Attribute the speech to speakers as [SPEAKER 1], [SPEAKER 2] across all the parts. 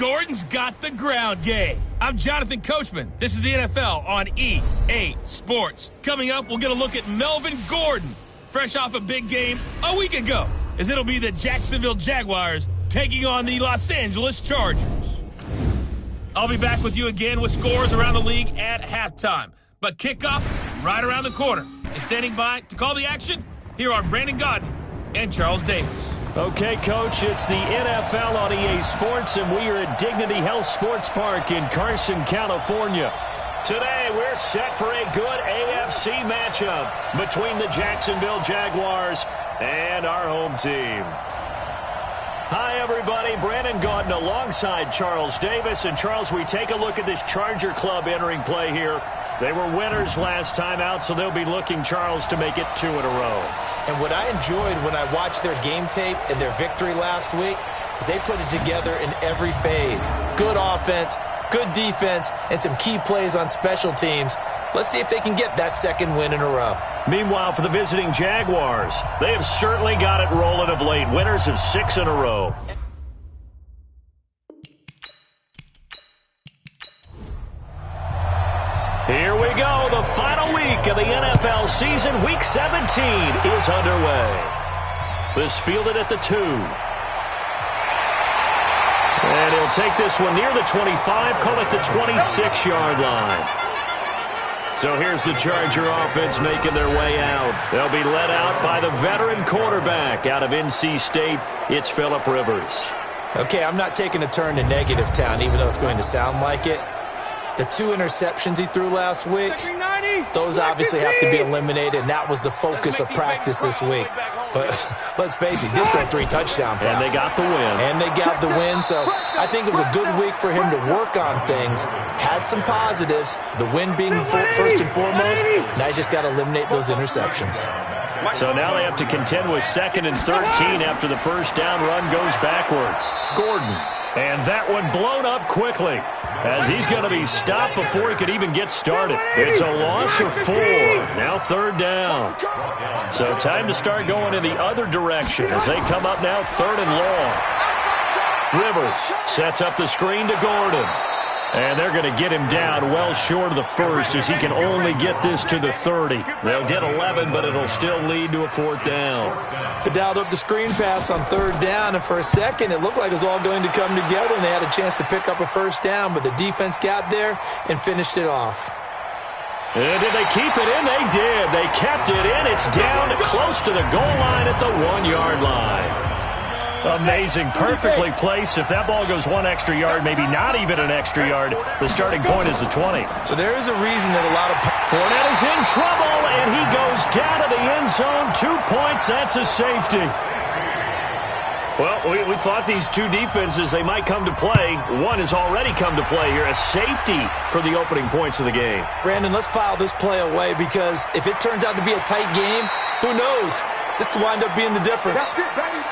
[SPEAKER 1] Gordon's got the ground game. I'm Jonathan Coachman. This is the NFL on EA Sports. Coming up, we'll get a look at Melvin Gordon, fresh off a big game a week ago, as it'll be the Jacksonville Jaguars taking on the Los Angeles Chargers. I'll be back with you again with scores around the league at halftime. But kickoff right around the corner. And standing by to call the action, here are Brandon Gaudin and Charles Davis.
[SPEAKER 2] Okay, Coach, it's the NFL on EA Sports, and we are at Dignity Health Sports Park in Carson, California. Today, we're set for a good AFC matchup between the Jacksonville Jaguars and our home team. Hi, everybody. Brandon Gaudin alongside Charles Davis. And, Charles, we take a look at this Charger club entering play here. They were winners last time out, so they'll be looking, Charles, to make it 2 in a row.
[SPEAKER 3] And what I enjoyed when I watched their game tape and their victory last week is they put it together in every phase. Good offense, good defense, and some key plays on special teams. Let's see if they can get that second win in a row.
[SPEAKER 2] Meanwhile, for the visiting Jaguars, they have certainly got it rolling of late. Winners of 6 in a row. Here we go. The final week of the NFL season. Week 17 is underway. This fielded at the 2. And he'll take this one near the 25, call it the 26-yard line. So here's the Charger offense making their way out. They'll be led out by the veteran quarterback out of NC State. It's Phillip Rivers.
[SPEAKER 3] Okay, I'm not taking a turn to negative town, even though it's going to sound like it. The 2 interceptions he threw last week, those obviously have to be eliminated, and that was the focus of practice this week. But let's face it, he did throw 3 touchdown passes.
[SPEAKER 2] And they got the win.
[SPEAKER 3] And they got the win, so I think it was a good week for him to work on things. Had some positives, the win being first and foremost. Now he's just got to eliminate those interceptions.
[SPEAKER 2] So now they have to contend with 2nd and 13 after the first down run goes backwards. Gordon. And that one blown up quickly, as he's going to be stopped before he could even get started. It's a loss of 4. Now 3rd down. So time to start going in the other direction as they come up now 3rd and long. Rivers sets up the screen to Gordon. And they're going to get him down well short of the 1st as he can only get this to the 30. They'll get 11, but it'll still lead to a 4th down.
[SPEAKER 3] They dialed up the screen pass on 3rd down, and for a second it looked like it was all going to come together, and they had a chance to pick up a 1st down, but the defense got there and finished it off.
[SPEAKER 2] And did they keep it in? They did. They kept it in. It's down close to the goal line at the 1-yard line. Amazing. Perfectly placed. If that ball goes 1 extra yard, maybe not even an extra yard, the starting point is the 20.
[SPEAKER 3] So there is a reason that a lot of...
[SPEAKER 2] Fournette is in trouble, and he goes down to the end zone. 2 points. That's a safety. Well, we thought these 2 defenses, they might come to play. One has already come to play here. A safety for the opening points of the game.
[SPEAKER 3] Brandon, let's file this play away, because if it turns out to be a tight game, who knows? This could wind up being the difference.
[SPEAKER 4] That's it, baby.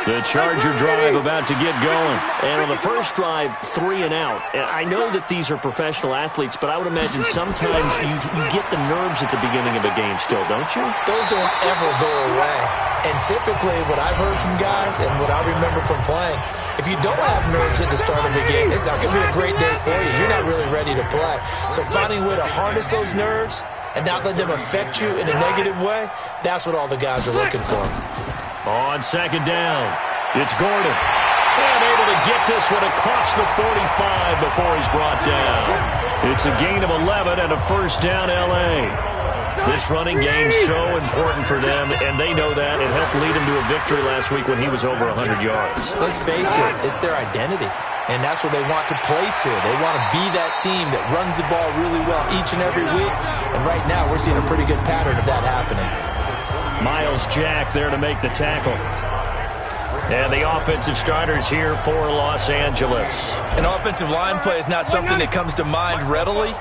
[SPEAKER 2] The Charger drive about to get going. And on the first drive, 3 and out. And I know that these are professional athletes, but I would imagine sometimes you get the nerves at the beginning of a game still, don't you?
[SPEAKER 3] Those don't ever go away. And typically what I've heard from guys and what I remember from playing, if you don't have nerves at the start of a game, it's not going to be a great day for you. You're not really ready to play. So finding a way to harness those nerves and not let them affect you in a negative way, that's what all the guys are looking for.
[SPEAKER 2] On 2nd down, it's Gordon. And able to get this one across the 45 before he's brought down. It's a gain of 11 and a 1st down, L.A. This running game's so important for them, and they know that. It helped lead him to a victory last week when he was over 100 yards.
[SPEAKER 3] Let's face it, it's their identity. And that's what they want to play to. They want to be that team that runs the ball really well each and every week. And right now, we're seeing a pretty good pattern of that happening.
[SPEAKER 2] Miles Jack there to make the tackle. And the offensive starters here for Los Angeles.
[SPEAKER 3] An offensive line play is not something that comes to mind readily,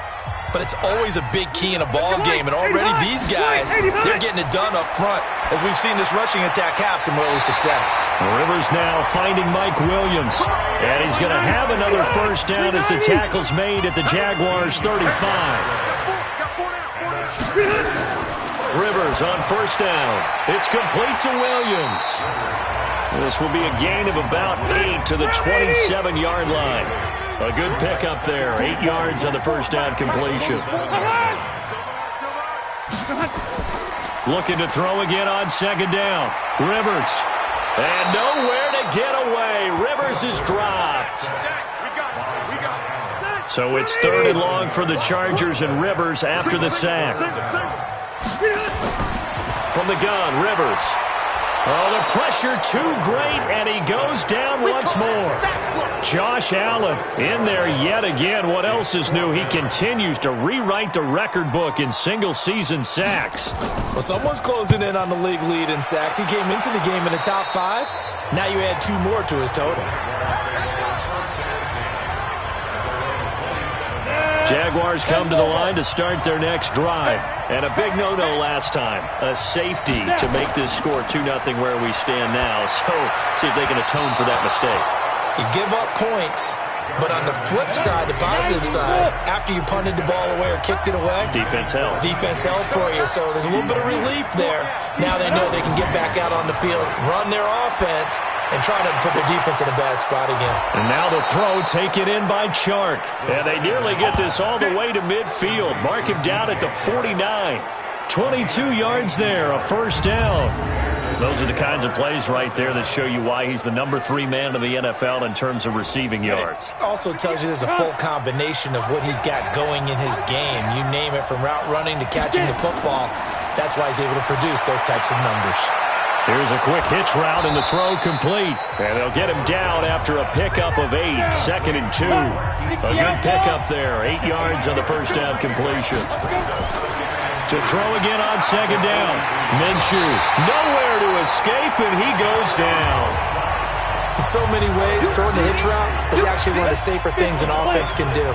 [SPEAKER 3] but it's always a big key in a ball game. And already these guys, they're getting it done up front. As we've seen this rushing attack have some early success.
[SPEAKER 2] Rivers now finding Mike Williams. And he's going to have another 1st down as the tackle's made at the Jaguars' 35. Rivers on 1st down. It's complete to Williams. This will be a gain of about 8 to the 27-yard line. A good pickup there. 8 yards on the first down completion. Looking to throw again on second down. Rivers. And nowhere to get away. Rivers is dropped. So it's 3rd and long for the Chargers, and Rivers after the sack. From the gun, Rivers. Oh, the pressure too great, and he goes down once more. Josh Allen in there yet again. What else is new? He continues to rewrite the record book in single-season sacks.
[SPEAKER 3] Well, someone's closing in on the league lead in sacks. He came into the game in the top 5. Now you add 2 more to his total.
[SPEAKER 2] Jaguars come to the line to start their next drive. And a big no-no last time. A safety to make this score 2-0 where we stand now. So, see if they can atone for that mistake.
[SPEAKER 3] You give up points, but on the flip side, the positive side, after you punted the ball away or kicked it away,
[SPEAKER 2] defense held.
[SPEAKER 3] Defense held for you. So there's a little bit of relief there. Now they know they can get back out on the field, run their offense, and try to put their defense in a bad spot again.
[SPEAKER 2] And now the throw taken in by Chark. And they nearly get this all the way to midfield. Mark him down at the 49. 22 yards there, a first down. Those are the kinds of plays right there that show you why he's the number 3 man in the NFL in terms of receiving yards.
[SPEAKER 3] It also tells you there's a full combination of what he's got going in his game. You name it, from route running to catching the football. That's why he's able to produce those types of numbers.
[SPEAKER 2] Here's a quick hitch route and the throw complete. And they'll get him down after a pickup of 8. 2nd and 2. A good pickup there. 8 yards on the first down completion. To throw again on second down. Minshew nowhere to escape, and he goes down.
[SPEAKER 3] In so many ways, throwing the hitch route is actually one of the safer things an offense can do.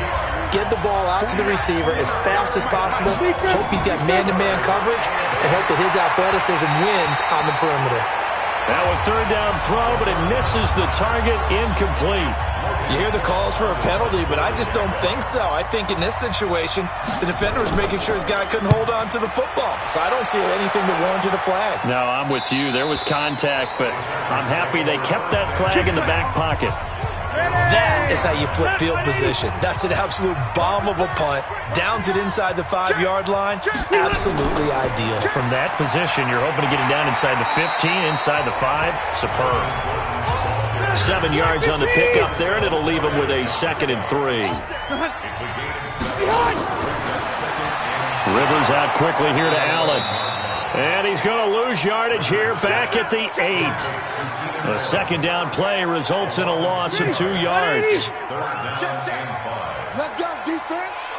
[SPEAKER 3] Get the ball out to the receiver as fast as possible. Hope he's got man-to-man coverage, and hope that his athleticism wins on the perimeter.
[SPEAKER 2] Now a third down throw, but it misses the target, incomplete.
[SPEAKER 3] You hear the calls for a penalty, but I just don't think so. I think in this situation, the defender was making sure his guy couldn't hold on to the football. So I don't see anything that warranted a flag.
[SPEAKER 2] No, I'm with you. There was contact, but I'm happy they kept that flag in the back pocket.
[SPEAKER 3] That is how you flip field position. That's an absolute bomb of a punt. Downs it inside the 5-yard line. Absolutely ideal.
[SPEAKER 2] From that position, you're hoping to get him down inside the 15, inside the 5. Superb. 7 yards on the pickup there, and it'll leave him with a 2nd and 3. Rivers out quickly here to Allen. And he's going to lose yardage here back at the 8. A second down play results in a loss of 2 yards.
[SPEAKER 4] Let's go, defense.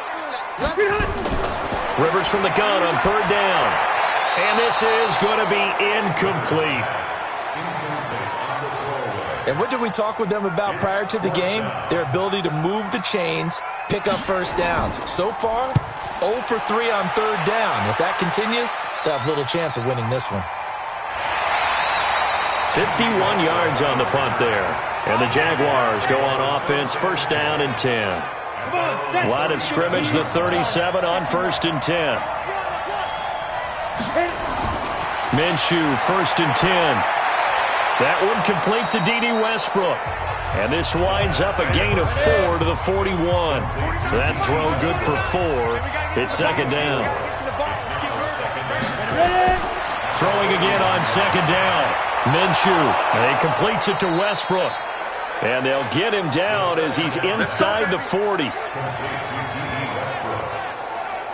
[SPEAKER 2] Rivers from the gun on third down. And this is going to be incomplete.
[SPEAKER 3] And what did we talk with them about prior to the game? Their ability to move the chains, pick up first downs. So far, 0 for 3 on third down. If that continues, they'll have little chance of winning this one.
[SPEAKER 2] 51 yards on the punt there. And the Jaguars go on offense, first down and 10. Line of scrimmage, the 37 on 1st and 10. Minshew, 1st and 10. That one complete to D.D. Westbrook. And this winds up a gain of 4 to the 41. That throw good for 4. It's second down. Throwing again on second down. Minshew. And he completes it to Westbrook. And they'll get him down as he's inside the 40.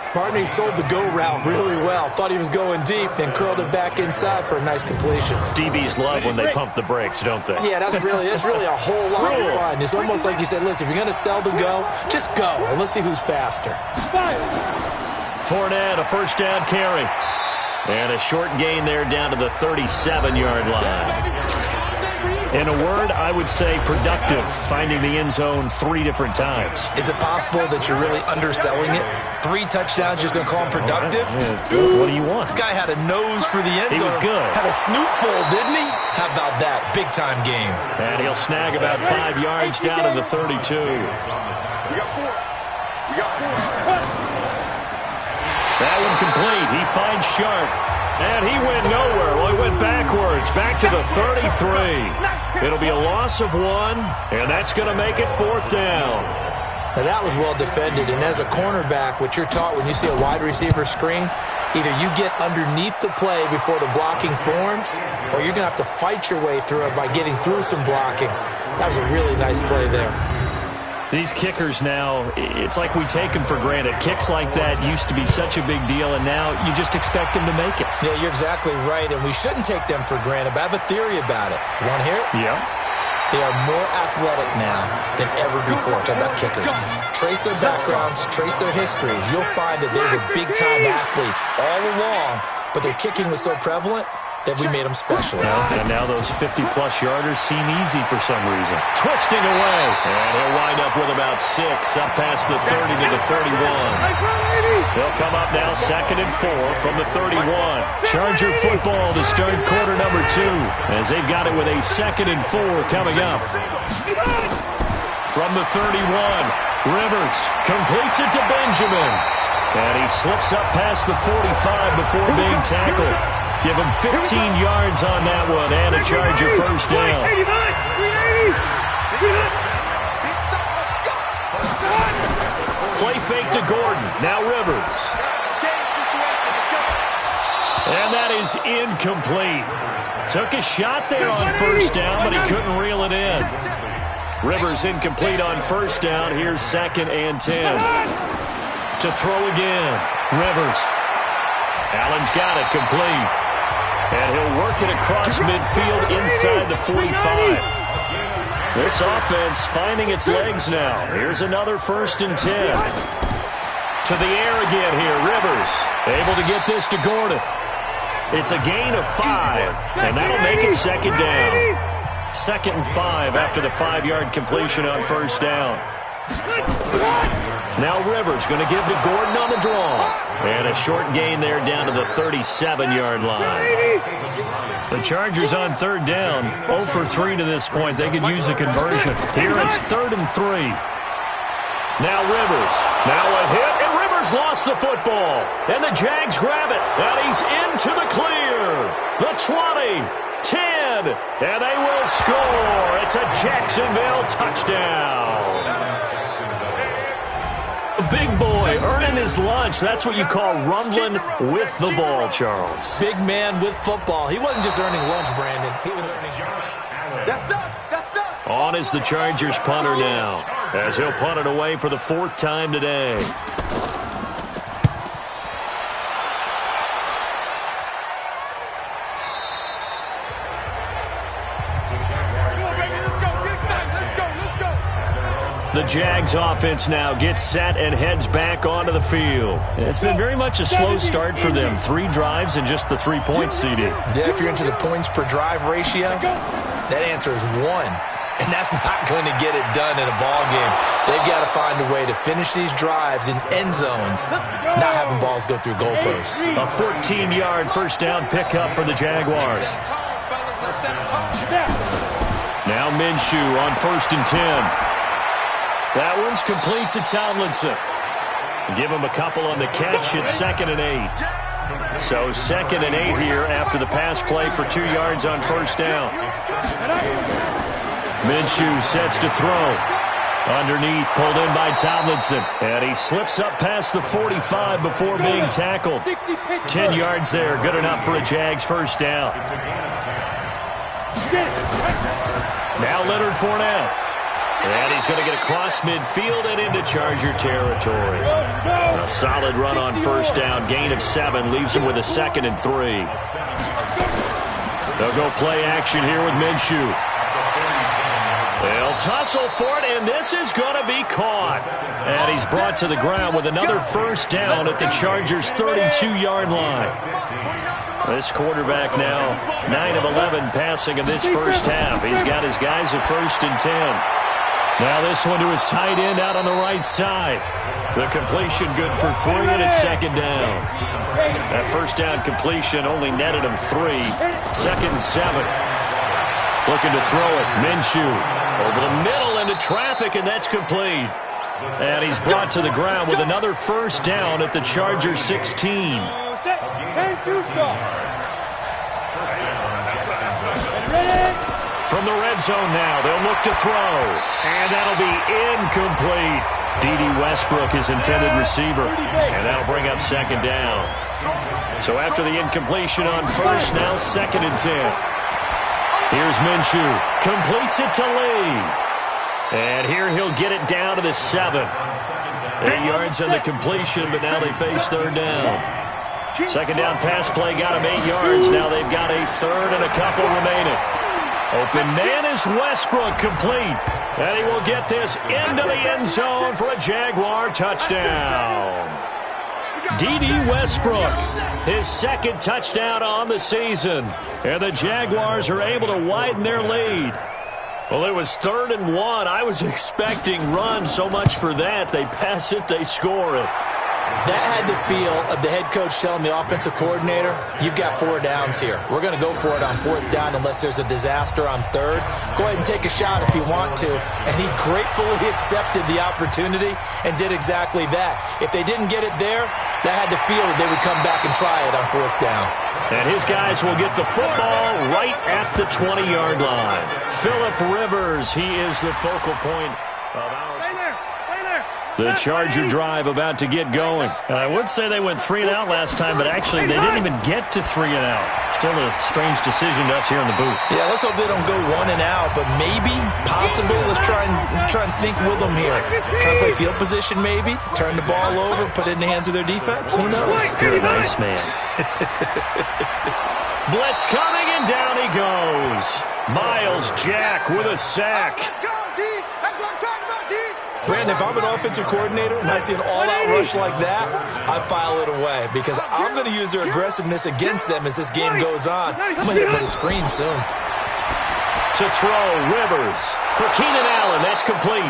[SPEAKER 3] Partner, he sold the go route really well. Thought he was going deep, then curled it back inside for a nice completion.
[SPEAKER 2] DBs love when they pump the brakes, don't they?
[SPEAKER 3] Yeah, that's really a whole lot of fun. It's almost like you said, listen, if you're going to sell the go, just go. And let's see who's faster.
[SPEAKER 2] Fournette, a first down carry. And a short gain there down to the 37-yard line. In a word, I would say productive, finding the end zone 3 different times.
[SPEAKER 3] Is it possible that you're really underselling it? 3 touchdowns, just going to call him productive?
[SPEAKER 2] What do you want?
[SPEAKER 3] This guy had a nose for the end zone.
[SPEAKER 2] He was good.
[SPEAKER 3] Had a snoot full, didn't he? How about that? Big-time game.
[SPEAKER 2] And he'll snag about 5 yards down to the 32.
[SPEAKER 4] We got 4.
[SPEAKER 2] That one complete. He finds Sharp. And he went nowhere. Well, he went backwards. backwards, back to the 33. It'll be a loss of 1, and that's going to make it 4th down.
[SPEAKER 3] Now that was well defended, and as a cornerback, what you're taught when you see a wide receiver screen, either you get underneath the play before the blocking forms, or you're going to have to fight your way through it by getting through some blocking. That was a really nice play there.
[SPEAKER 2] These kickers now, it's like we take them for granted. Kicks like that used to be such a big deal, and now you just expect them to make it.
[SPEAKER 3] Yeah, you're exactly right, and we shouldn't take them for granted, but I have a theory about it. You want to hear it?
[SPEAKER 2] Yeah.
[SPEAKER 3] They are more athletic now than ever before. Talk about kickers. Trace their backgrounds, trace their histories. You'll find that they were big-time athletes all along, but their kicking was so prevalent that we made them specialists.
[SPEAKER 2] And now those 50-plus yarders seem easy for some reason. Twisting away. And he'll wind up with about 6 up past the 30 to the 31. They'll come up now 2nd and 4 from the 31. Charger football to start quarter number 2 as they've got it with a 2nd and 4 coming up. From the 31, Rivers completes it to Benjamin. And he slips up past the 45 before being tackled. Give him 15 yards on that one and a Charger first down. Play fake to Gordon. Now Rivers. And that is incomplete. Took a shot there on first down, but he couldn't reel it in. Rivers incomplete on first down. Here's 2nd and 10. To throw again. Rivers. Allen's got it complete. And he'll work it across midfield inside the 45. This offense finding its legs now. Here's another 1st and 10. To the air again here. Rivers able to get this to Gordon. It's a gain of 5, and that'll make it 2nd down. 2nd and 5 after the 5-yard completion on first down. Now Rivers going to give to Gordon on the draw. And a short gain there down to the 37-yard line. The Chargers on 3rd down, 0 for 3 to this point. They could use a conversion. Here it's 3rd and 3. Now Rivers. Now a hit, and Rivers lost the football. And the Jags grab it. And he's into the clear. The 20, 10, and they will score. It's a Jacksonville touchdown. Big boy earning his lunch. That's what you call rumbling with the ball, Charles.
[SPEAKER 3] Big man with football. He wasn't just earning lunch, Brandon. He was earning.
[SPEAKER 4] That's up.
[SPEAKER 2] On is the Chargers punter now, as he'll punt it away for the 4th time today. The Jags offense now gets set and heads back onto the field. It's been very much a slow start for them. 3 drives and just the 3 points, CD.
[SPEAKER 3] Yeah, if you're into the points per drive ratio, that answer is 1. And that's not going to get it done in a ball game. They've got to find a way to finish these drives in end zones, not having balls go through goalposts.
[SPEAKER 2] A 14-yard first down pickup for the Jaguars. Now Minshew on 1st and 10. That one's complete to Tomlinson. Give him a couple on the catch. It's 2nd and 8. So 2nd and 8 here after the pass play for 2 yards on first down. Minshew sets to throw. Underneath, pulled in by Tomlinson. And he slips up past the 45 before being tackled. 10 yards there, good enough for a Jags first down. Now Leonard Fournette. And he's going to get across midfield and into Charger territory. A solid run on first down. Gain of 7 leaves him with a 2nd and 3. They'll go play action here with Minshew. They'll tussle for it, and this is going to be caught. And he's brought to the ground with another first down at the Chargers' 32-yard line. This quarterback now 9 of 11 passing in this first half. He's got his guys at 1st and 10. Now this one to his tight end out on the right side. The completion good for 3, and it's 2nd down. That first down completion only netted him 3. 2nd and 7. Looking to throw it. Minshew over the middle into traffic, and that's complete. And he's brought to the ground with another first down at the Chargers 16. From the red zone now, they'll look to throw. And that'll be incomplete. D.D. Westbrook is intended receiver. And that'll bring up second down. So after the incompletion on first, now 2nd and 10. Here's Minshew. Completes it to Lee. And here he'll get it down to the 7. 8 yards on the completion, but now they face third down. Second down pass play got him 8 yards. Now they've got a third and a couple remaining. Open man is Westbrook, complete. And he will get this into the end zone for a Jaguar touchdown. D.D. Westbrook, his 2nd touchdown on the season. And the Jaguars are able to widen their lead. Well, it was 3rd and 1. I was expecting run, so much for that. They pass it, they score it.
[SPEAKER 3] That had the feel of the head coach telling the offensive coordinator, you've got 4 downs here. We're going to go for it on 4th down unless there's a disaster on 3rd. Go ahead and take a shot if you want to. And he gratefully accepted the opportunity and did exactly that. If they didn't get it there, that had the feel that they would come back and try it on 4th down.
[SPEAKER 2] And his guys will get the football right at the 20-yard line. Phillip Rivers, he is the focal point of our... The Charger drive about to get going. I would say they went 3 and out last time, but actually they didn't even get to 3 and out. Still a strange decision to us here in the booth.
[SPEAKER 3] Yeah, let's hope they don't go 1 and out, but maybe, possibly, let's try and think with them here. Try to play field position maybe, turn the ball over, put it in the hands of their defense. Who knows?
[SPEAKER 2] You're a nice man. Blitz coming, and down he goes. Miles Jack with a sack.
[SPEAKER 3] Brandon, if I'm an offensive coordinator and I see an all-out rush like that, I file it away because I'm going to use their aggressiveness against them as this game goes on. I'm going to hit them with a screen soon.
[SPEAKER 2] To throw, Rivers. For Keenan Allen, that's complete.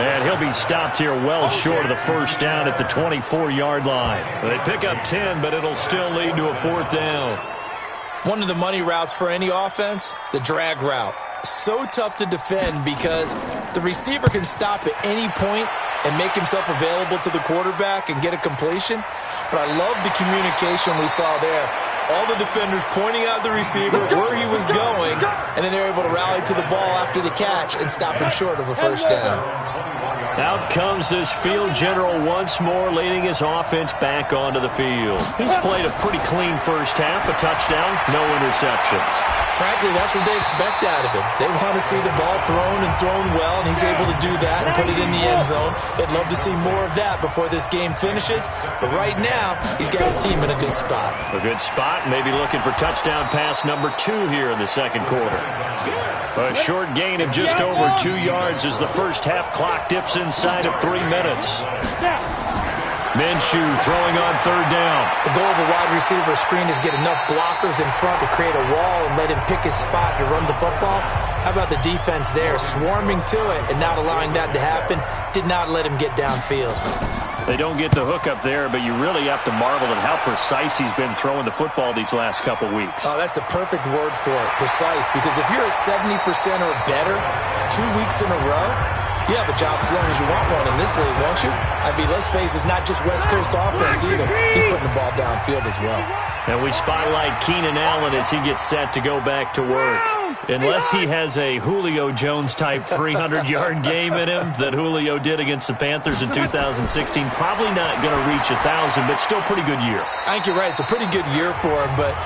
[SPEAKER 2] And he'll be stopped here well short of the first down at the 24-yard line. They pick up 10, but it'll still lead to a 4th down.
[SPEAKER 3] One of the money routes for any offense, the drag route. So tough to defend because the receiver can stop at any point and make himself available to the quarterback and get a completion. But I love the communication we saw there. All the defenders pointing out the receiver where he was going, and then they're able to rally to the ball after the catch and stop him short of a first down.
[SPEAKER 2] Out comes this field general once more, leading his offense back onto the field. He's played a pretty clean first half, a touchdown, no interceptions.
[SPEAKER 3] Frankly, that's what they expect out of him. They want to see the ball thrown and thrown well, and he's able to do that and put it in the end zone. They'd love to see more of that before this game finishes, but right now, he's got his team in a good spot.
[SPEAKER 2] A good spot, maybe looking for touchdown pass number 2 here in the second quarter. A short gain of just over 2 yards as the first half clock dips inside of 3 minutes. Minshew throwing on 3rd down.
[SPEAKER 3] The goal of a wide receiver screen is get enough blockers in front to create a wall and let him pick his spot to run the football. How about the defense there, swarming to it and not allowing that to happen? Did not let him get downfield.
[SPEAKER 2] They don't get the hook up there, but you really have to marvel at how precise he's been throwing the football these last couple weeks.
[SPEAKER 3] Oh, that's the perfect word for it, precise, because if you're at 70% or better 2 weeks in a row, you have a job as long as you want one in this league, won't you? I mean, let's face it, it's not just West Coast offense either. He's putting the ball downfield as well.
[SPEAKER 2] And we spotlight Keenan Allen as he gets set to go back to work. Unless he has a Julio Jones-type 300-yard game in him that Julio did against the Panthers in 2016, probably not going to reach 1,000, but still pretty good year.
[SPEAKER 3] I think you're right. It's a pretty good year for him, but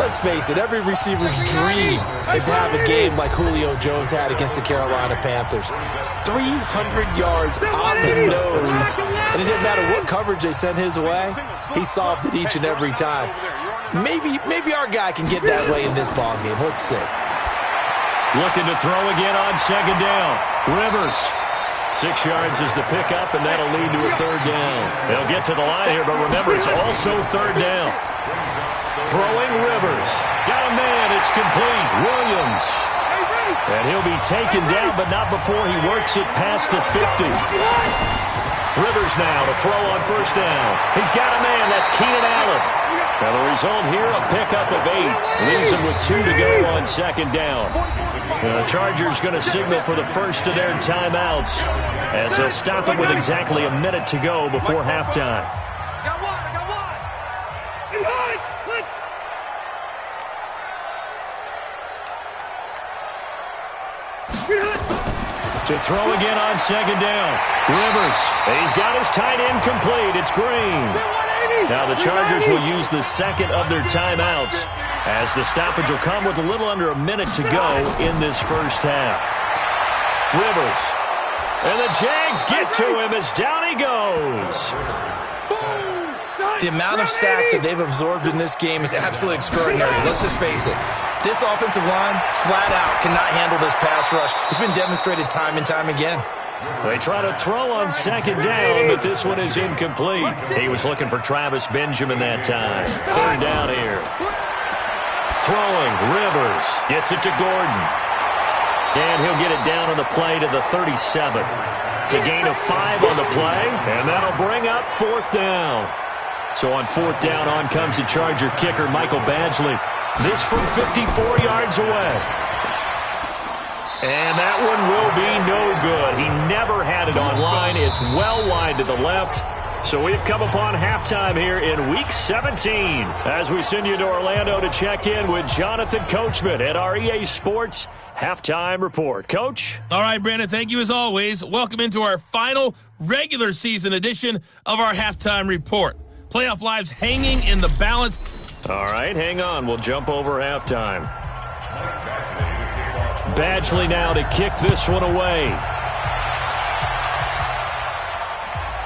[SPEAKER 3] let's face it, every receiver's dream is to have a game like Julio Jones had against the Carolina Panthers. It's 300 yards on the nose, and it didn't matter what coverage they sent his way. He solved it each and every time. Maybe our guy can get that way in this ballgame. Let's see.
[SPEAKER 2] Looking to throw again on 2nd down. Rivers. 6 yards is the pickup, and that'll lead to a 3rd down. They'll get to the line here, but remember, it's also 3rd down. Throwing Rivers. Got a man. It's complete. Williams. And he'll be taken down, but not before he works it past the 50. Rivers now to throw on 1st down. He's got a man. That's Keenan Allen. And the result here, a pickup of 8. Leaves him with 2 to go on 2nd down. And the Chargers going to signal for the first of their timeouts as they'll stop it with exactly a minute to go before halftime. To throw again on second down. Rivers. He's got his tight end complete. It's Green. Now the Chargers will use the second of their timeouts as the stoppage will come with a little under a minute to go in this first half. Rivers. And the Jags get to him as down he goes.
[SPEAKER 3] The amount of sacks that they've absorbed in this game is absolutely extraordinary. Let's just face it. This offensive line, flat out, cannot handle this pass rush. It's been demonstrated time and time again.
[SPEAKER 2] They try to throw on second down, but this one is incomplete. He was looking for Travis Benjamin that time. Third down here. Throwing, Rivers gets it to Gordon. And he'll get it down on the play to the 37. It's a gain of 5 on the play, and that'll bring up fourth down. So on fourth down, on comes the Charger kicker, Michael Badgley. This from 54 yards away. And that one will be no good. He never had it on line. It's well wide to the left. So we've come upon halftime here in Week 17 as we send you to Orlando to check in with Jonathan Coachman at our EA Sports Halftime Report. Coach?
[SPEAKER 1] All right, Brandon, thank you as always. Welcome into our final regular season edition of our Halftime Report. Playoff lives hanging in the balance.
[SPEAKER 2] All right, hang on. We'll jump over halftime. Badgley now to kick this one away.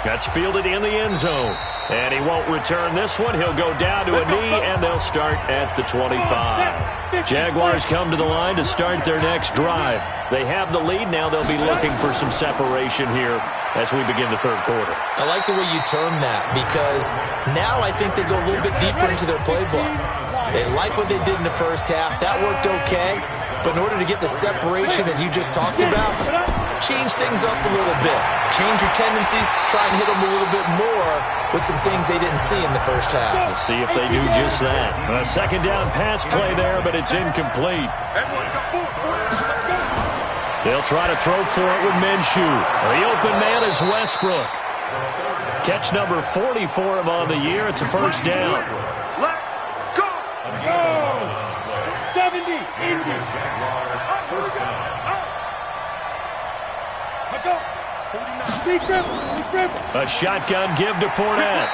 [SPEAKER 2] That's fielded in the end zone. And he won't return this one. He'll go down to a knee, and they'll start at the 25. Jaguars come to the line to start their next drive. They have the lead. Now they'll be looking for some separation here as we begin the third quarter.
[SPEAKER 3] I like the way you term that because now I think they go a little bit deeper into their playbook. They like what they did in the first half. That worked okay. But in order to get the separation that you just talked about, change things up a little bit. Change your tendencies. Try and hit them a little bit more with some things they didn't see in the first half.
[SPEAKER 2] We'll see if they do just that. A second down pass play there, but it's incomplete. They'll try to throw for it with Minshew. The open man is Westbrook. Catch number 40 for him on the year. It's a first down.
[SPEAKER 4] Let's go! Go! 70, Indy. Let's go!
[SPEAKER 2] A shotgun give to Fournette.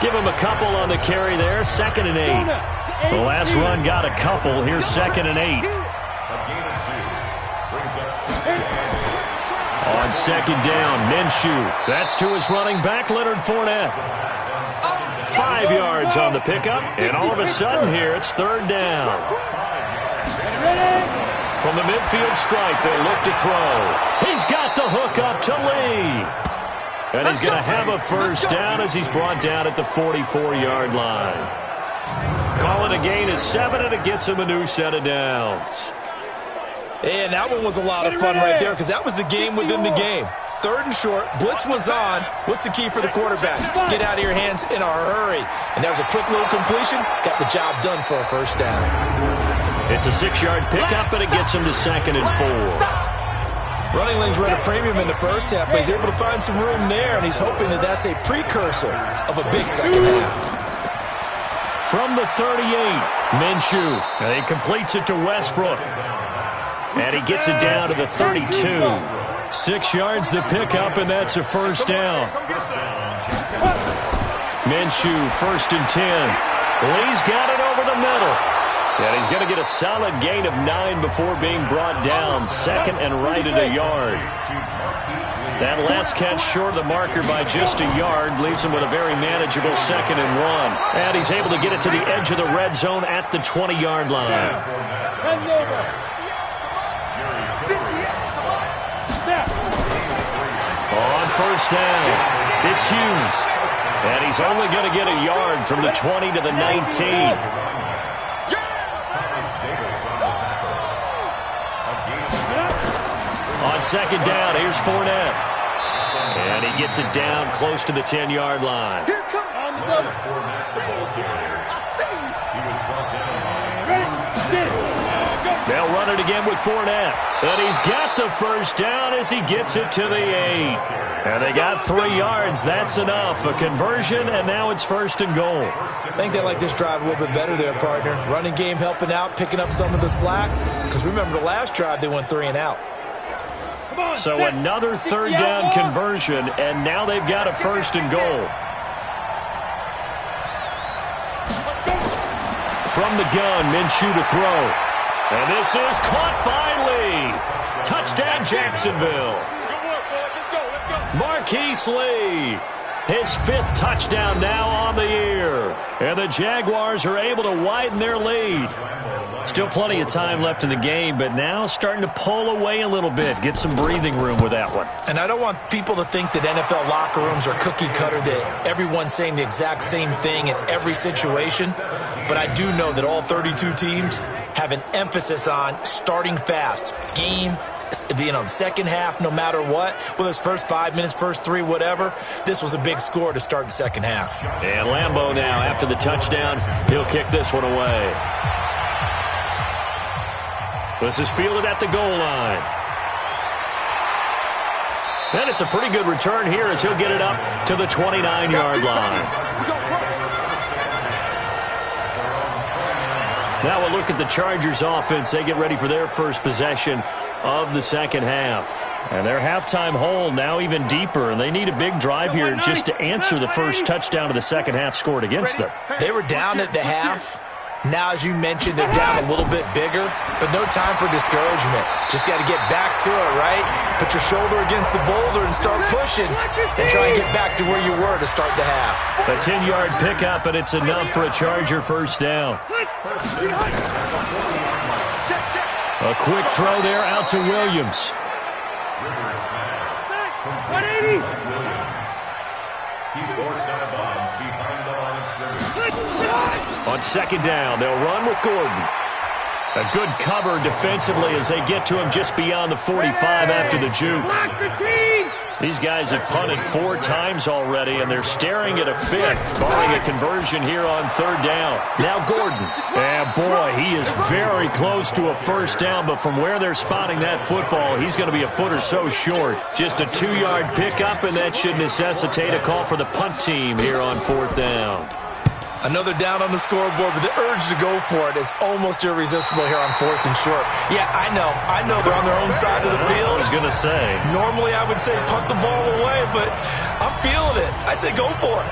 [SPEAKER 2] Give him a couple on the carry there. 2nd and 8. The last run got a couple. Here's 2nd and 8. On second down, Minshew. That's to his running back, Leonard Fournette. 5 yards on the pickup, and all of a sudden here, it's third down. From the midfield stripe, they'll look to throw. He's got the hook up to Lee. And he's going to have a first down as he's brought down at the 44-yard line. Call it a gain of 7, and it gets him a new set of downs.
[SPEAKER 3] And that one was a lot of fun right there because that was the game within the game. 3rd and short, blitz was on. What's the key for the quarterback? Get out of your hands in a hurry. And that was a quick little completion. Got the job done for a first down.
[SPEAKER 2] It's a 6-yard pickup, but it gets him to 2nd and 4.
[SPEAKER 3] Running lanes were at a premium in the first half, but he's able to find some room there, and he's hoping that that's a precursor of a big second half.
[SPEAKER 2] From the 38, Minshew. And he completes it to Westbrook. And he gets it down to the 32. 6 yards the pickup, and that's a first down. Minshew, 1st and 10. Lee's got it over the middle. And he's going to get a solid gain of 9 before being brought down. 2nd and right at a yard. That last catch short of the marker by just a yard leaves him with a very manageable 2nd and 1. And he's able to get it to the edge of the red zone at the 20-yard line. On first down, it's Hughes. And he's only going to get a yard from the 20 to the 19. On second down, here's Fournette. And he gets it down close to the 10-yard line. They'll run run it again with Fournette. And he's got the first down as he gets it to the 8. And they got 3 yards. That's enough. A conversion, and now it's 1st and goal.
[SPEAKER 3] I think they like this drive a little bit better there, partner. Running game helping out, picking up some of the slack. Because remember, the last drive they went 3 and out.
[SPEAKER 2] So another 3rd down conversion, and now they've got a 1st and goal. From the gun, Minshew to throw. And this is caught by Lee. Touchdown, Jacksonville. Marquise Lee, his 5th touchdown now on the year. And the Jaguars are able to widen their lead. Still plenty of time left in the game, but now starting to pull away a little bit. Get some breathing room with that one.
[SPEAKER 3] And I don't want people to think that NFL locker rooms are cookie cutter, that everyone's saying the exact same thing in every situation. But I do know that all 32 teams have an emphasis on starting fast. Game, the second half, no matter what, whether it's first 5 minutes, first 3, whatever, this was a big score to start the second half.
[SPEAKER 2] And Lambeau now, after the touchdown, he'll kick this one away. This is fielded at the goal line. And it's a pretty good return here as he'll get it up to the 29-yard line. Now we'll look at the Chargers offense. They get ready for their first possession of the second half. And their halftime hole now even deeper, and they need a big drive here just to answer the first touchdown of the second half scored against them.
[SPEAKER 3] They were down at the half. Now, as you mentioned, they're down a little bit bigger, but no time for discouragement. Just got to get back to it, right? Put your shoulder against the boulder and start pushing and try and get back to where you were to start the half.
[SPEAKER 2] A 10-yard pickup, and it's enough for a Charger first down. A quick throw there out to Williams.
[SPEAKER 4] 180.
[SPEAKER 5] He's forced out of bounds behind the line of scrimmage.
[SPEAKER 2] On second down, they'll run with Gordon. A good cover defensively as they get to him just beyond the 45 after the juke. These guys have punted 4 times already, and they're staring at a 5th, barring a conversion here on 3rd down. Now Gordon. And boy, he is very close to a first down, but from where they're spotting that football, he's going to be a foot or so short. Just a 2-yard pickup, and that should necessitate a call for the punt team here on 4th down.
[SPEAKER 3] Another down on the scoreboard, but the urge to go for it is almost irresistible here on 4th and short. Yeah, I know they're on their own side of the field.
[SPEAKER 2] I was going to say.
[SPEAKER 3] Normally I would say punt the ball away, but I'm feeling it. I say go for it.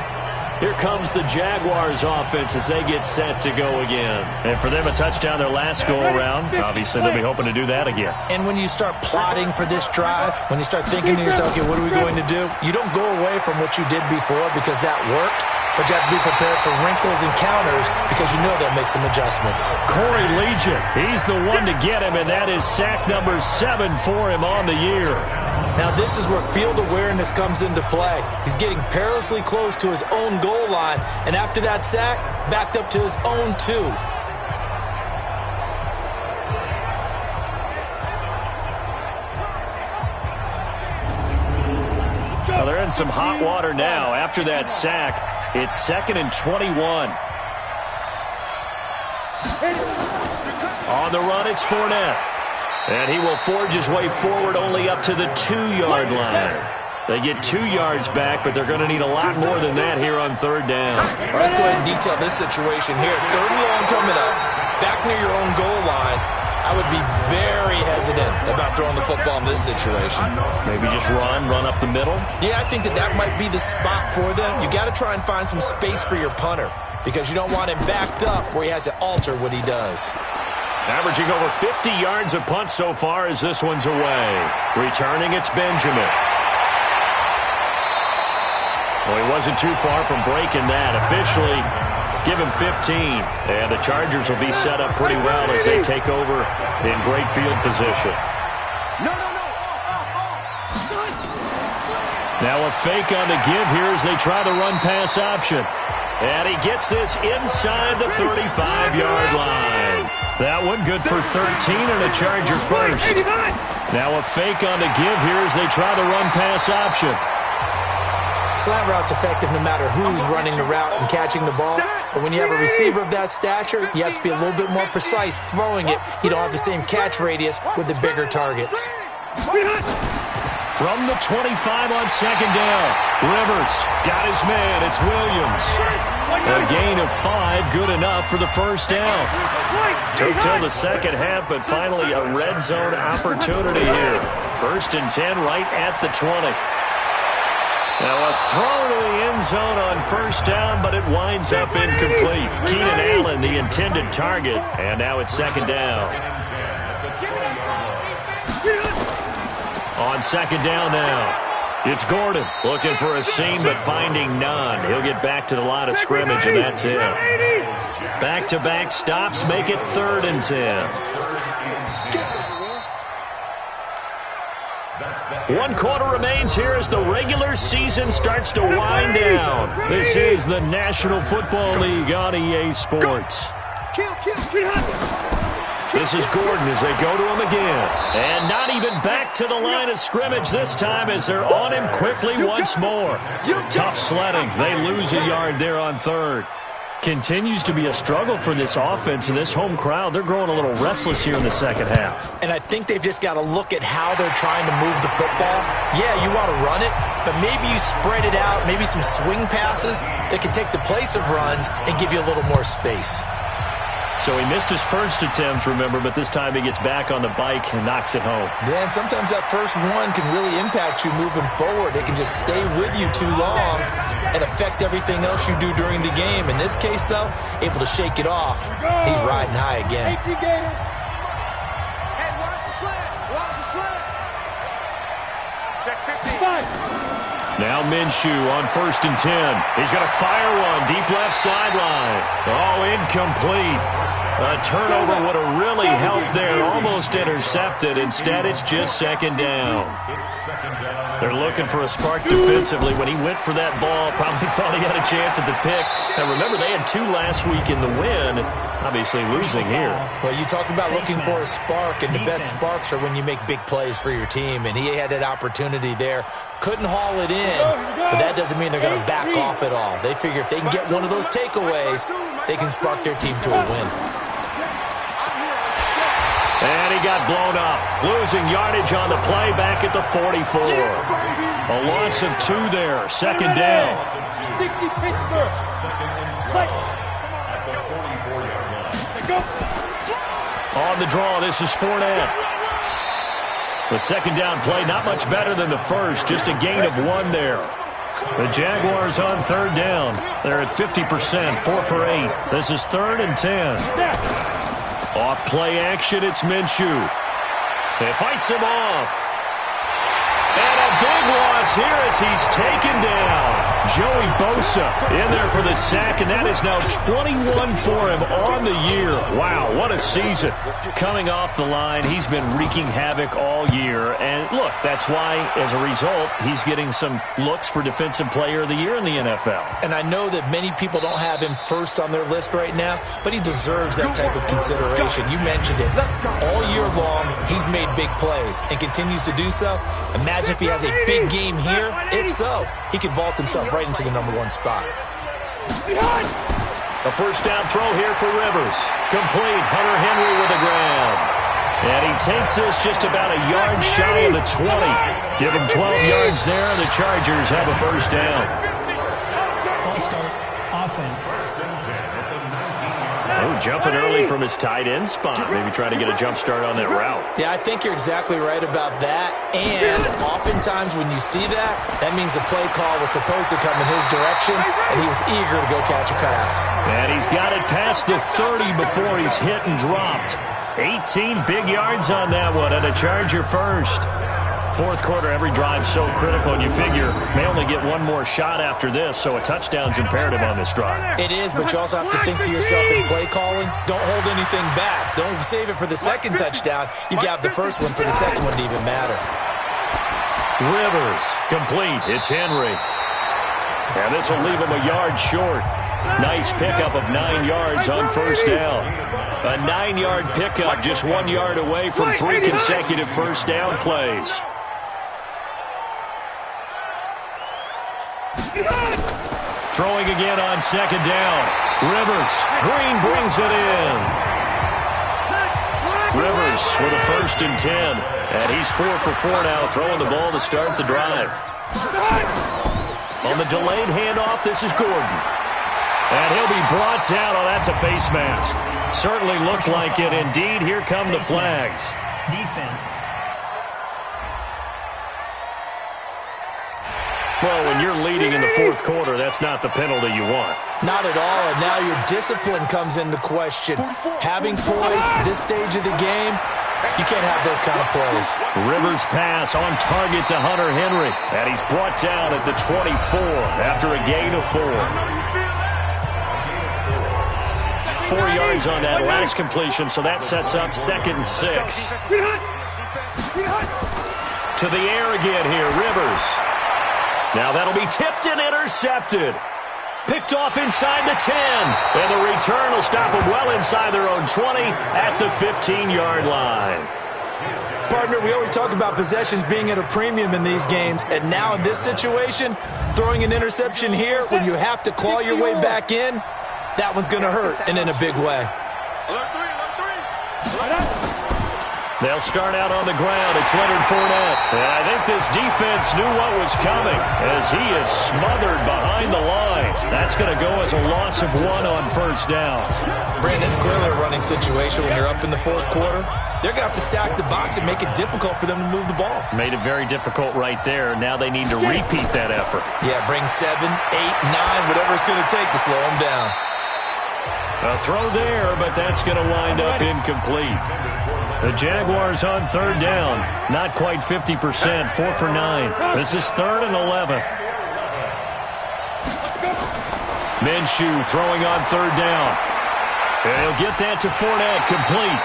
[SPEAKER 2] Here comes the Jaguars offense as they get set to go again. And for them, a touchdown their last go-around. Obviously, they'll be hoping to do that again.
[SPEAKER 3] And when you start plotting for this drive, when you start thinking to yourself, okay, what are we going to do? You don't go away from what you did before because that worked. But you have to be prepared for wrinkles and counters because you know they'll make some adjustments.
[SPEAKER 2] Corey Legion, he's the one to get him, and that is sack number 7 for him on the year.
[SPEAKER 3] Now this is where field awareness comes into play. He's getting perilously close to his own goal line, and after that sack, backed up to his own 2.
[SPEAKER 2] Well, they're in some hot water now. After that sack, it's 2nd and 21. On the run, it's Fournette. And he will forge his way forward only up to the 2-yard line. They get 2 yards back, but they're going to need a lot more than that here on 3rd down.
[SPEAKER 3] All right, let's go ahead and detail this situation here. 3rd and long coming up. Back near your own goal line. I would be very hesitant about throwing the football in this situation.
[SPEAKER 2] Maybe just run up the middle?
[SPEAKER 3] Yeah, I think that might be the spot for them. You got to try and find some space for your punter because you don't want him backed up where he has to alter what he does.
[SPEAKER 2] Averaging over 50 yards a punt so far as this one's away. Returning, it's Benjamin. Well, he wasn't too far from breaking that. Officially, give him 15. And the Chargers will be set up pretty well as they take over in great field position. Now a fake on the give here as they try the run-pass option. And he gets this inside the 35-yard line. That one good for 13 and a Charger first. Now a fake on the give here as they try the run-pass option.
[SPEAKER 3] Slant route's effective no matter who's running the route and catching the ball. But when you have a receiver of that stature, you have to be a little bit more precise throwing it. You don't have the same catch radius with the bigger targets.
[SPEAKER 2] From the 25 on second down, Rivers got his man. It's Williams. A gain of 5, good enough for the first down. Took till the second half, but finally a red zone opportunity here. 1st and 10 right at the 20. Now a throw to the end zone on first down, but it winds up incomplete. Keenan Allen, the intended target, and now it's second down. On second down now, it's Gordon looking for a seam but finding none. He'll get back to the line of scrimmage, and that's it. Back-to-back stops make it 3rd and 10. 1 quarter remains here as the regular season starts to wind down. This is the National Football League on EA Sports. This is Gordon as they go to him again. And not even back to the line of scrimmage this time as they're on him quickly once more. Tough sledding. They lose a yard there on 3rd. Continues to be a struggle for this offense and this home crowd. They're growing a little restless here in the second half.
[SPEAKER 3] And I think they've just got to look at how they're trying to move the football. Yeah, you want to run it, but maybe you spread it out, maybe some swing passes that can take the place of runs and give you a little more space.
[SPEAKER 2] So he missed his first attempt, remember, but this time he gets back on the bike and knocks it home.
[SPEAKER 3] Yeah, and sometimes that first one can really impact you moving forward. It can just stay with you too long and affect everything else you do during the game. In this case, though, able to shake it off. He's riding high again.
[SPEAKER 4] Hey, watch the slant. Watch the slant. Check 15.
[SPEAKER 2] Now Minshew on 1st and 10. He's going to fire one deep left sideline. Oh, incomplete. A turnover would have really helped there. Almost intercepted. Instead, it's just second down. They're looking for a spark defensively. When he went for that ball, probably thought he had a chance at the pick. And remember, they had 2 last week in the win. Obviously losing here.
[SPEAKER 3] Well, you talked about looking for a spark, and the best sparks are when you make big plays for your team. And he had that opportunity there. Couldn't haul it in, but that doesn't mean they're going to back off at all. They figure if they can get one of those takeaways, they can spark their team to a win.
[SPEAKER 2] And he got blown up. Losing yardage on the play back at the 44. A loss of 2 there. Second down.
[SPEAKER 4] 60 Pittsburgh.
[SPEAKER 2] On the draw, this is Fournette. The second down play, not much better than the first. Just a gain of 1 there. The Jaguars on 3rd down. They're at 50%, 4 for 8. This is 3rd and 10. Off play action, it's Minshew. They fights him off. And a big loss here as he's taken down. Joey Bosa in there for the sack, and that is now 21 for him on the year. Wow, what a season. Coming off the line, he's been wreaking havoc all year. And look, that's why, as a result, he's getting some looks for Defensive Player of the Year in the NFL.
[SPEAKER 3] And I know that many people don't have him first on their list right now, but he deserves that type of consideration. You mentioned it. All year long, he's made big plays and continues to do so. Imagine if he has a big game here. If so, he could vault himself right into the #1 spot.
[SPEAKER 2] A first down throw here for Rivers. Complete. Hunter Henry with the grab. And he takes this just about a yard shy of the 20. Give him 12 yards there. The Chargers have a first down.
[SPEAKER 6] False start. Offense.
[SPEAKER 2] Oh, jumping early from his tight end spot. Maybe trying to get a jump start on that route.
[SPEAKER 3] Yeah, I think you're exactly right about that. And oftentimes when you see that, that means the play call was supposed to come in his direction, and he was eager to go catch a pass.
[SPEAKER 2] And he's got it past the 30 before he's hit and dropped. 18 big yards on that one, and a Charger first. 4th quarter, every drive so critical, and you figure may only get 1 more shot after this, so a touchdown's imperative on this drive.
[SPEAKER 3] It is, but you also have to think to yourself in play calling, don't hold anything back. Don't save it for the second touchdown. You got the first one for the second one to even matter.
[SPEAKER 2] Rivers, complete. It's Henry. And this will leave him a yard short. Nice pickup of 9 yards on first down. A 9-yard pickup, just 1 yard away from 3 consecutive first down plays. Throwing again on second down. Rivers. Green brings it in. Rivers with a 1st and 10. And he's 4 for 4 now, throwing the ball to start the drive. On the delayed handoff, this is Gordon. And he'll be brought down. Oh, that's a face mask. Certainly looked like it. Indeed, here come the flags.
[SPEAKER 6] Defense.
[SPEAKER 3] Well, when you're leading in the fourth quarter, that's not the penalty you want.
[SPEAKER 7] Not at all, and now your discipline comes into question. Having poise this stage of the game, you can't have those kind of plays.
[SPEAKER 2] Rivers pass on target to Hunter Henry, and he's brought down at the 24 after a gain of 4. 4 yards on that last completion, so that sets up 2nd and 6. To the air again here, Rivers. Now that'll be tipped and intercepted. Picked off inside the 10. And the return will stop them well inside their own 20 at the 15-yard line.
[SPEAKER 7] Partner, we always talk about possessions being at a premium in these games. And now in this situation, throwing an interception here when you have to claw your way back in, that one's going to hurt, and in a big way.
[SPEAKER 2] They'll start out on the ground. It's Leonard Fournette. And I think this defense knew what was coming as he is smothered behind the line. That's going to go as a loss of 1 on 1st down.
[SPEAKER 7] Brandon, it's clearly a running situation when you're up in the fourth quarter. They're going to have to stack the box and make it difficult for them to move the ball.
[SPEAKER 2] Made it very difficult right there. Now they need to repeat that effort.
[SPEAKER 7] Yeah, bring 7, 8, 9, whatever it's going to take to slow them down.
[SPEAKER 2] A throw there, but that's going to wind up incomplete. The Jaguars on 3rd down. Not quite 50%, 4 for 9. This is 3rd and 11. Minshew throwing on 3rd down. And he'll get that to Fournette, complete.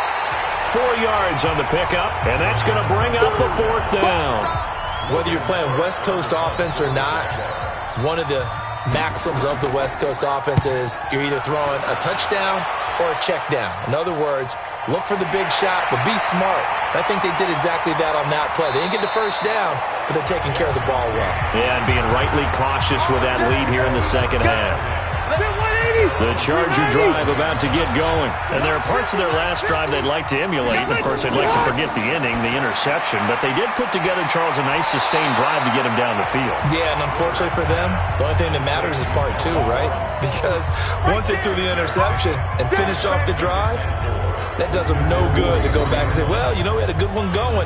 [SPEAKER 2] 4 yards on the pickup, and that's going to bring up a 4th down.
[SPEAKER 7] Whether you're playing West Coast offense or not, one of the maxims of the West Coast offense is you're either throwing a touchdown or a check down. In other words, look for the big shot, but be smart. I think they did exactly that on that play. They didn't get the 1st down, but they're taking care of the ball well.
[SPEAKER 2] Yeah, and being rightly cautious with that lead here in the second half. The Charger drive about to get going. And there are parts of their last drive they'd like to emulate. Of course, they'd like to forget the inning, the interception. But they did put together, Charles, a nice sustained drive to get him down the field.
[SPEAKER 7] Yeah, and unfortunately for them, the only thing that matters is part 2, right? Because once they threw the interception and finished off the drive, that does them no good to go back and say, well, you know, we had a good one going.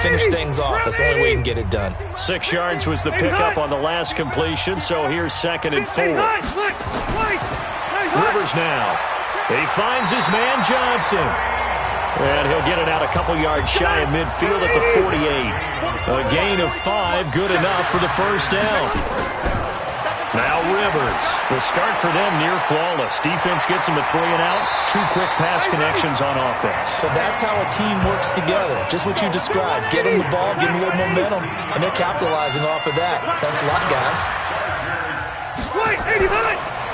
[SPEAKER 7] Finish things off. That's the only way you can get it done.
[SPEAKER 2] 6 yards was the pickup on the last completion, so here's 2nd and 4. Rivers now. He finds his man Johnson. And he'll get it out a couple yards shy of midfield at the 48. A gain of 5, good enough for the 1st down. Now Rivers. The start for them near flawless. Defense gets him a 3 and out. 2 quick pass connections on offense.
[SPEAKER 7] So that's how a team works together. Just what you described. Give them the ball, give them a little momentum, and they're capitalizing off of that. Thanks a lot, guys.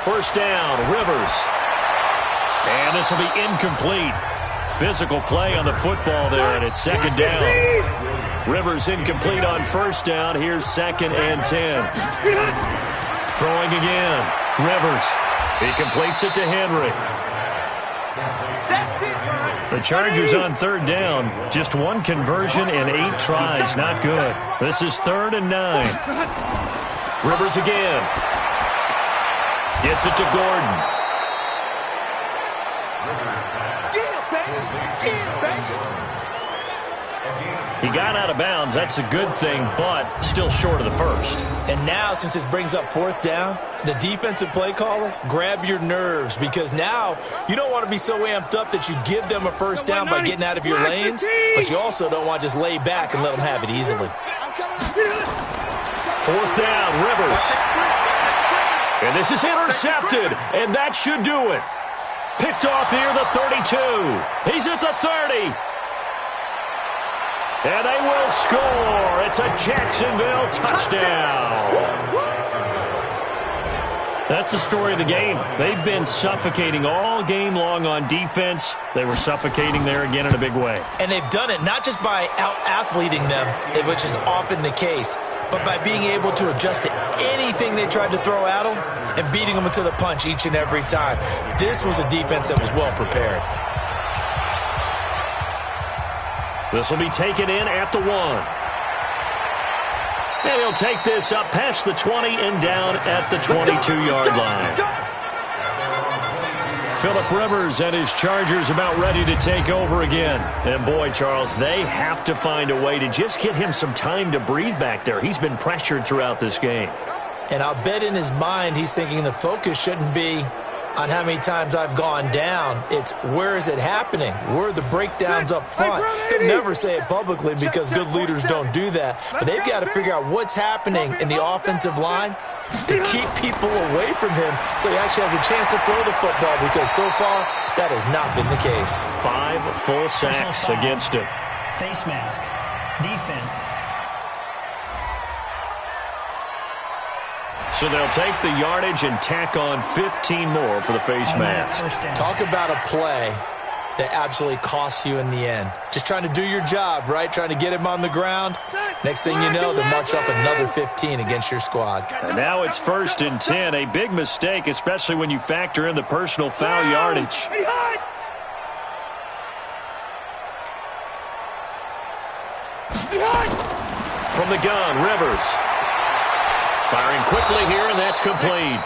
[SPEAKER 2] 1st down, Rivers. And this will be incomplete. Physical play on the football there, and it's 2nd down. Rivers incomplete on 1st down. Here's 2nd and 10. Throwing again. Rivers. He completes it to Henry. The Chargers on 3rd down. Just 1 conversion in 8 tries. Not good. This is 3rd and 9. Rivers again. Gets it to Gordon. He got out of bounds. That's a good thing, but still short of the 1st.
[SPEAKER 7] And now, since this brings up 4th down, the defensive play caller, grab your nerves, because now you don't want to be so amped up that you give them a 1st down by getting out of your lanes, but you also don't want to just lay back and let them have it easily.
[SPEAKER 2] 4th down, Rivers. And this is intercepted, and that should do it. Picked off near the 32. He's at the 30. And they will score. It's a Jacksonville touchdown. That's the story of the game. They've been suffocating all game long on defense. They were suffocating there again in a big way.
[SPEAKER 7] And they've done it not just by out-athleting them, which is often the case,
[SPEAKER 3] but by being able to adjust to anything they tried to throw at them and beating them into the punch each and every time. This was a defense that was well prepared.
[SPEAKER 2] This will be taken in at the 1. And he'll take this up past the 20 and down at the 22-yard line. Phillip Rivers and his Chargers about ready to take over again. And boy, Charles, they have to find a way to just get him some time to breathe back there. He's been pressured throughout this game.
[SPEAKER 3] And I'll bet in his mind he's thinking the focus shouldn't be on how many times I've gone down. It's where is it happening? Where are the breakdowns up front? He'll never say it publicly because good leaders don't do that. But they've got to figure out what's happening in the offensive line to keep people away from him so he actually has a chance to throw the football, because so far that has not been the case.
[SPEAKER 2] 5 full sacks against him.
[SPEAKER 6] Face mask. Defense.
[SPEAKER 2] So they'll take the yardage and tack on 15 more for the face mask.
[SPEAKER 3] Talk about a play that absolutely costs you in the end. Just trying to do your job, right? Trying to get him on the ground. Next thing you know, they'll march off another 15 against your squad.
[SPEAKER 2] And now it's 1st and 10. A big mistake, especially when you factor in the personal foul yardage. From the gun, Rivers. Firing quickly here, and that's complete.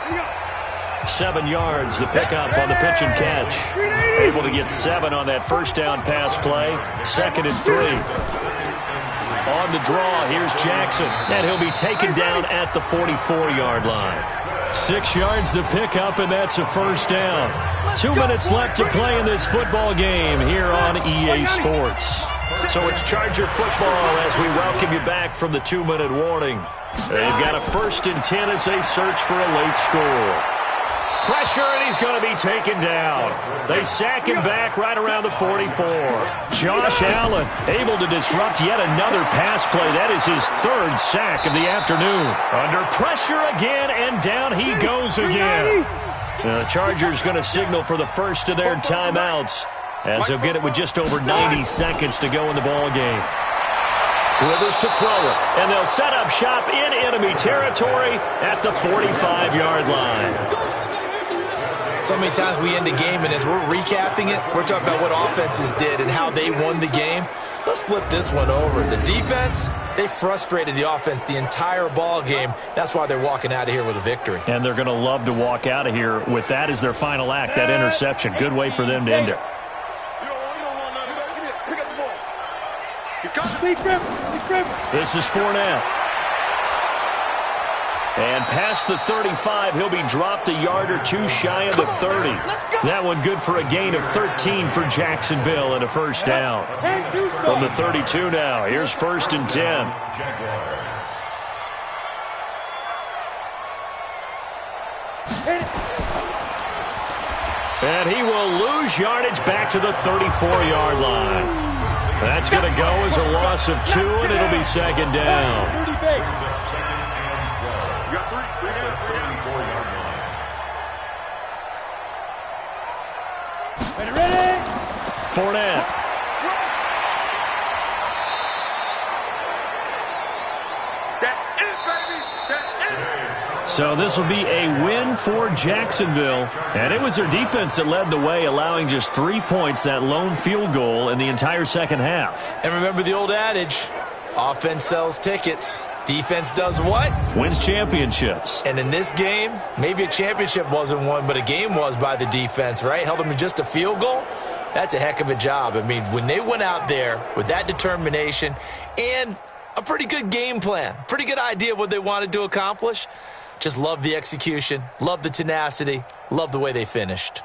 [SPEAKER 2] 7 yards, the pickup on the pitch and catch. Able to get 7 on that first down pass play. 2nd and 3. On the draw, here's Jackson. And he'll be taken down at the 44-yard line. 6 yards the pickup, and that's a first down. 2 minutes left to play in this football game here on EA Sports. So it's Charger football as we welcome you back from the 2-minute warning. They've got a 1st and 10 as they search for a late score. Pressure, and he's going to be taken down. They sack him back right around the 44. Josh Allen able to disrupt yet another pass play. That is his 3rd sack of the afternoon. Under pressure again, and down he goes again. The Chargers going to signal for the first of their timeouts as they'll get it with just over 90 seconds to go in the ball game. Rivers to throw it, and they'll set up shop in enemy territory at the 45-yard line.
[SPEAKER 3] So many times we end a game, and as we're recapping it, we're talking about what offenses did and how they won the game. Let's flip this one over. The defense, they frustrated the offense the entire ball game. That's why they're walking out of here with a victory.
[SPEAKER 2] And they're going to love to walk out of here with that as their final act, that interception. Good way for them to end it. This is Fournette. And past the 35, he'll be dropped a yard or two shy of the 30. That one good for a gain of 13 for Jacksonville and a first down. From the 32 now, here's 1st and 10. And he will lose yardage back to the 34-yard line. That's going to go as a loss of 2, and it'll be 2nd down. Fournette. So this will be a win for Jacksonville. And it was their defense that led the way, allowing just 3 points, that lone field goal in the entire second half.
[SPEAKER 3] And remember the old adage, offense sells tickets. Defense does what?
[SPEAKER 2] Wins championships.
[SPEAKER 3] And in this game, maybe a championship wasn't won, but a game was by the defense, right? Held them to just a field goal. That's a heck of a job. I mean, when they went out there with that determination and a pretty good game plan, pretty good idea of what they wanted to accomplish, just love the execution, love the tenacity, love the way they finished.